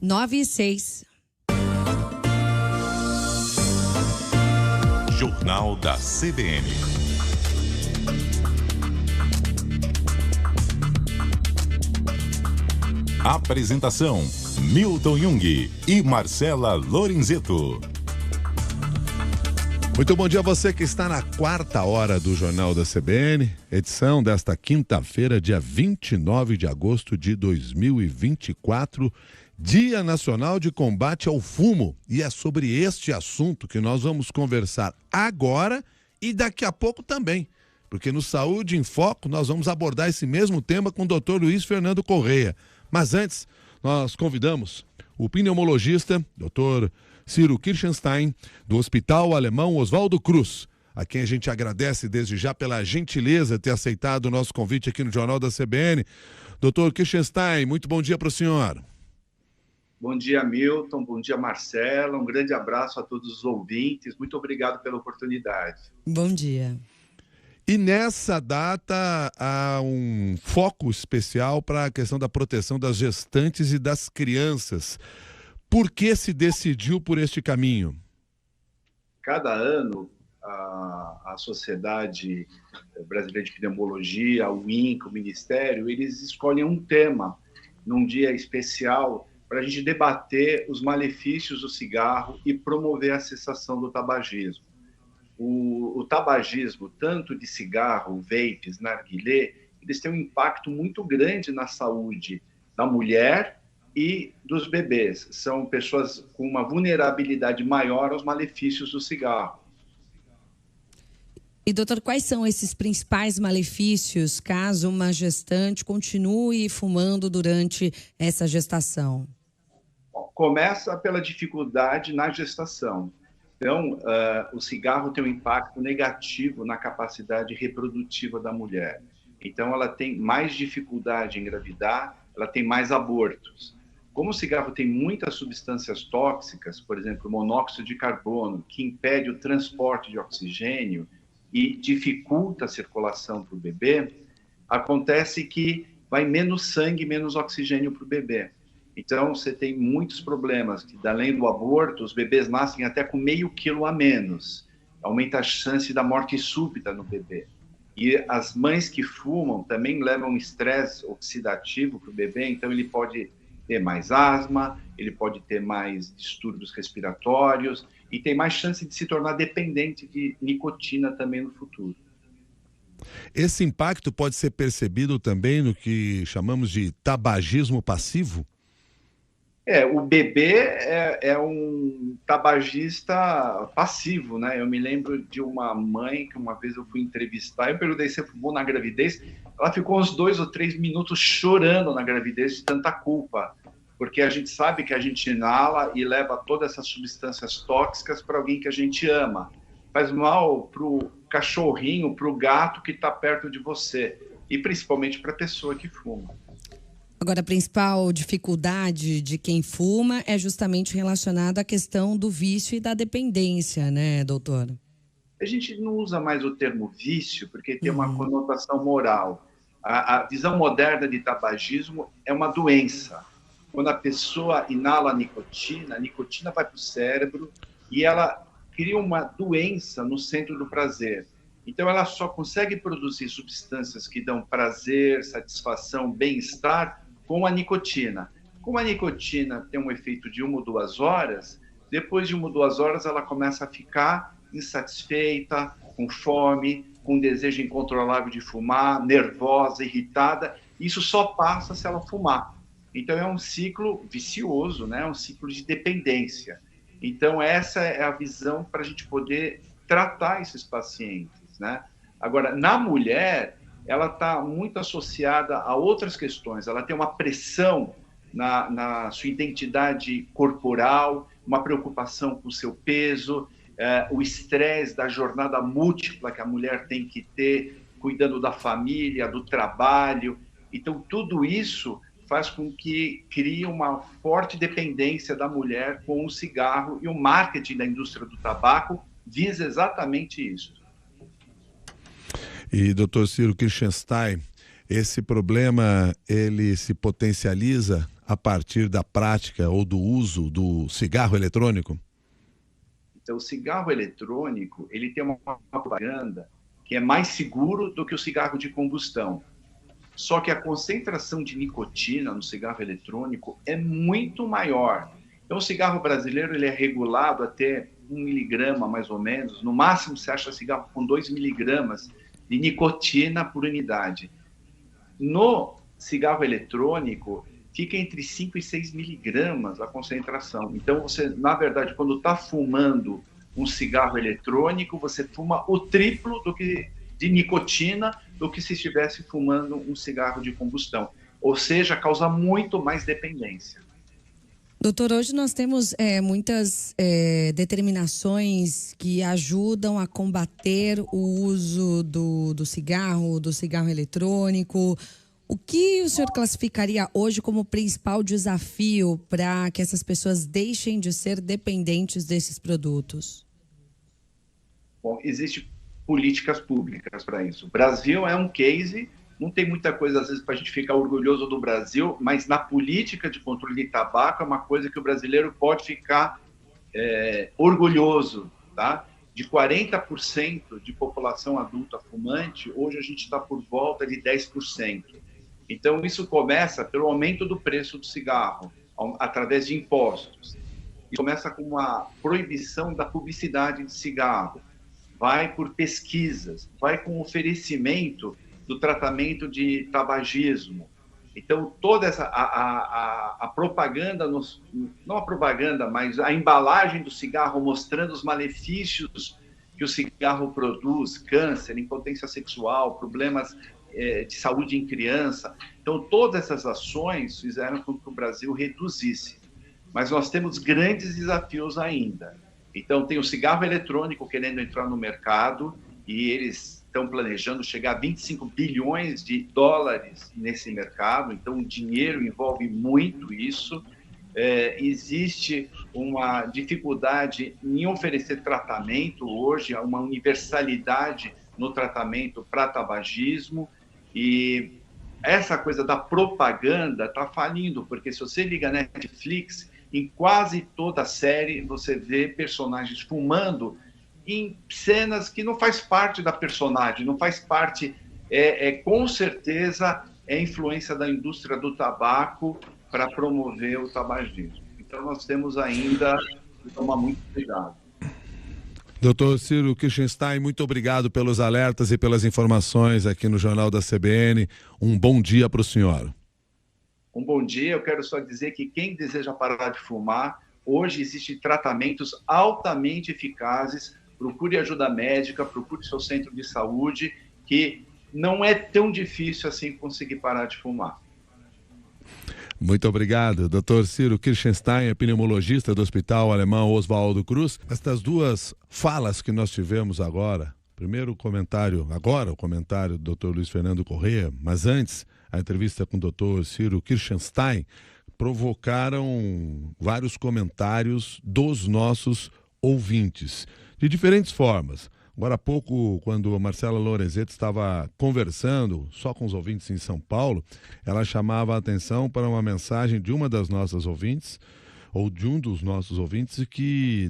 9:06. Jornal da CBN. Apresentação: Milton Jung e Marcela Lorenzetto. Muito bom dia a você que está na quarta hora do Jornal da CBN, edição desta quinta-feira, dia 29 de agosto de 2024, Dia Nacional de Combate ao Fumo. E é sobre este assunto que nós vamos conversar agora e daqui a pouco também, porque no Saúde em Foco nós vamos abordar esse mesmo tema com o Dr. Luiz Fernando Correia. Mas antes, nós convidamos o pneumologista, Dr. Ciro Kirchenstein, do Hospital Alemão Oswaldo Cruz, a quem a gente agradece desde já pela gentileza de ter aceitado o nosso convite aqui no Jornal da CBN. Dr. Kirchenstein, muito bom dia para o senhor. Bom dia, Milton. Bom dia, Marcela. Um grande abraço a todos os ouvintes. Muito obrigado pela oportunidade. Bom dia. E nessa data há um foco especial para a questão da proteção das gestantes e das crianças. Por que se decidiu por este caminho? Cada ano, a Sociedade Brasileira de Pneumologia, o INCA, o Ministério, eles escolhem um tema num dia especial para a gente debater os malefícios do cigarro e promover a cessação do tabagismo. O tabagismo, tanto de cigarro, vapes, narguilé, eles têm um impacto muito grande na saúde da mulher e dos bebês. São pessoas com uma vulnerabilidade maior aos malefícios do cigarro. E, doutor, quais são esses principais malefícios caso uma gestante continue fumando durante essa gestação? Bom, começa pela dificuldade na gestação. Então, o cigarro tem um impacto negativo na capacidade reprodutiva da mulher. Então, ela tem mais dificuldade em engravidar, ela tem mais abortos. Como o cigarro tem muitas substâncias tóxicas, por exemplo, monóxido de carbono, que impede o transporte de oxigênio e dificulta a circulação para o bebê, acontece que vai menos sangue, menos oxigênio para o bebê. Então, você tem muitos problemas, que além do aborto, os bebês nascem até com meio quilo a menos. Aumenta a chance da morte súbita no bebê. E as mães que fumam também levam estresse oxidativo para o bebê, então ele pode ter mais asma, ele pode ter mais distúrbios respiratórios e tem mais chance de se tornar dependente de nicotina também no futuro. Esse impacto pode ser percebido também no que chamamos de tabagismo passivo? O bebê é um tabagista passivo, né? Eu me lembro de uma mãe que uma vez eu fui entrevistar, eu perguntei se fumou na gravidez, ela ficou uns 2 ou 3 minutos chorando na gravidez de tanta culpa, porque a gente sabe que a gente inala e leva todas essas substâncias tóxicas para alguém que a gente ama. Faz mal para o cachorrinho, para o gato que está perto de você, e principalmente para a pessoa que fuma. Agora, a principal dificuldade de quem fuma é justamente relacionada à questão do vício e da dependência, né, doutor? A gente não usa mais o termo vício porque tem uma conotação moral. A visão moderna de tabagismo é uma doença. Quando a pessoa inala a nicotina vai para o cérebro e ela cria uma doença no centro do prazer. Então, ela só consegue produzir substâncias que dão prazer, satisfação, bem-estar com a nicotina. Como a nicotina tem um efeito de 1 ou 2 horas, depois de 1 ou 2 horas ela começa a ficar insatisfeita, com fome, com desejo incontrolável de fumar, nervosa, irritada. Isso só passa se ela fumar. Então é um ciclo vicioso, né? É um ciclo de dependência. Então essa é a visão para a gente poder tratar esses pacientes, né? Agora, na mulher, ela está muito associada a outras questões. Ela tem uma pressão na sua identidade corporal, uma preocupação com o seu peso, o estresse da jornada múltipla que a mulher tem que ter, cuidando da família, do trabalho. Então, tudo isso faz com que crie uma forte dependência da mulher com o cigarro, e o marketing da indústria do tabaco visa exatamente isso. E, doutor Ciro Kirchenstein, esse problema, ele se potencializa a partir da prática ou do uso do cigarro eletrônico? Então, o cigarro eletrônico, ele tem uma propaganda que é mais seguro do que o cigarro de combustão. Só que a concentração de nicotina no cigarro eletrônico é muito maior. Então, o cigarro brasileiro ele é regulado até 1 miligrama, mais ou menos. No máximo, você acha cigarro com 2 miligramas de nicotina por unidade. No cigarro eletrônico, fica entre 5 e 6 miligramas a concentração. Então, você, na verdade, quando está fumando um cigarro eletrônico, você fuma o triplo de nicotina do que se estivesse fumando um cigarro de combustão. Ou seja, causa muito mais dependência. Doutor, hoje nós temos muitas determinações que ajudam a combater o uso do cigarro eletrônico. O que o senhor classificaria hoje como principal desafio para que essas pessoas deixem de ser dependentes desses produtos? Bom, existem políticas públicas para isso. O Brasil é um case, não tem muita coisa às vezes para a gente ficar orgulhoso do Brasil, mas na política de controle de tabaco é uma coisa que o brasileiro pode ficar orgulhoso, tá? De 40% de população adulta fumante, hoje a gente está por volta de 10%. Então, isso começa pelo aumento do preço do cigarro, através de impostos. E começa com uma proibição da publicidade de cigarro. Vai por pesquisas, vai com oferecimento do tratamento de tabagismo. Então, toda essa a propaganda, não a propaganda, mas a embalagem do cigarro mostrando os malefícios que o cigarro produz, câncer, impotência sexual, problemas de saúde em criança. Então, todas essas ações fizeram com que o Brasil reduzisse. Mas nós temos grandes desafios ainda. Então, tem o cigarro eletrônico querendo entrar no mercado e eles estão planejando chegar a 25 bilhões de dólares nesse mercado. Então, o dinheiro envolve muito isso. Existe uma dificuldade em oferecer tratamento hoje, uma universalidade no tratamento para tabagismo. E essa coisa da propaganda está falindo, porque se você liga na Netflix, em quase toda a série você vê personagens fumando em cenas que não faz parte da personagem, não faz parte, com certeza, é influência da indústria do tabaco para promover o tabagismo. Então nós temos ainda que tomar muito cuidado. Doutor Ciro Kirchenstein, muito obrigado pelos alertas e pelas informações aqui no Jornal da CBN. Um bom dia para o senhor. Um bom dia. Eu quero só dizer que quem deseja parar de fumar, hoje existem tratamentos altamente eficazes. Procure ajuda médica, procure seu centro de saúde, que não é tão difícil assim conseguir parar de fumar. Muito obrigado, Dr. Ciro Kirchenstein, pneumologista do Hospital Alemão Oswaldo Cruz. Estas duas falas que nós tivemos agora, primeiro o comentário do Dr. Luiz Fernando Corrêa, mas antes a entrevista com o Dr. Ciro Kirchenstein, provocaram vários comentários dos nossos ouvintes, de diferentes formas. Agora há pouco, quando a Marcela Lorenzetti estava conversando só com os ouvintes em São Paulo, ela chamava a atenção para uma mensagem de uma das nossas ouvintes, ou de um dos nossos ouvintes,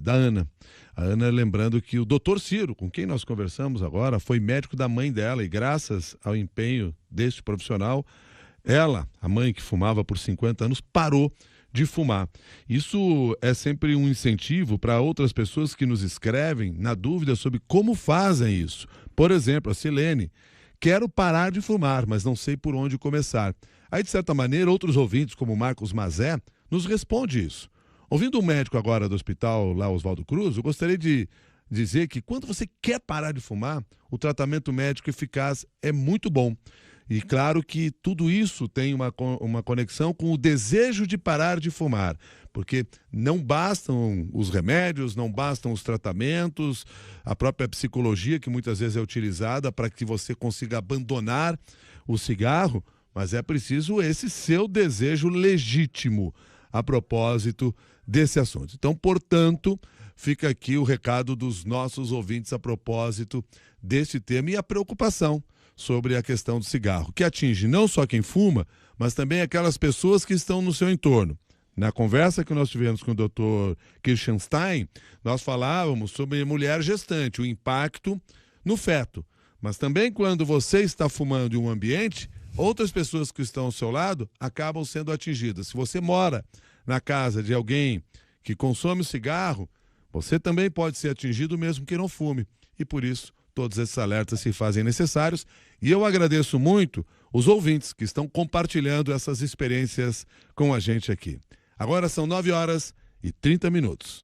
da Ana. A Ana lembrando que o doutor Ciro, com quem nós conversamos agora, foi médico da mãe dela e graças ao empenho deste profissional, ela, a mãe que fumava por 50 anos, parou de fumar. Isso é sempre um incentivo para outras pessoas que nos escrevem na dúvida sobre como fazem isso. Por exemplo, a Silene: quero parar de fumar, mas não sei por onde começar. Aí, de certa maneira, outros ouvintes, como o Marcos Mazé, nos responde isso. Ouvindo um médico agora do hospital lá, Oswaldo Cruz, eu gostaria de dizer que quando você quer parar de fumar, o tratamento médico eficaz é muito bom. E claro que tudo isso tem uma conexão com o desejo de parar de fumar, porque não bastam os remédios, não bastam os tratamentos, a própria psicologia que muitas vezes é utilizada para que você consiga abandonar o cigarro, mas é preciso esse seu desejo legítimo a propósito desse assunto. Então, portanto, fica aqui o recado dos nossos ouvintes a propósito desse tema e a preocupação sobre a questão do cigarro, que atinge não só quem fuma, mas também aquelas pessoas que estão no seu entorno. Na conversa que nós tivemos com o Dr. Kirchenstein, nós falávamos sobre mulher gestante, o impacto no feto. Mas também quando você está fumando em um ambiente, outras pessoas que estão ao seu lado acabam sendo atingidas. Se você mora na casa de alguém que consome cigarro, você também pode ser atingido mesmo que não fume. E por isso, todos esses alertas se fazem necessários. E eu agradeço muito os ouvintes que estão compartilhando essas experiências com a gente aqui. Agora são 9h30.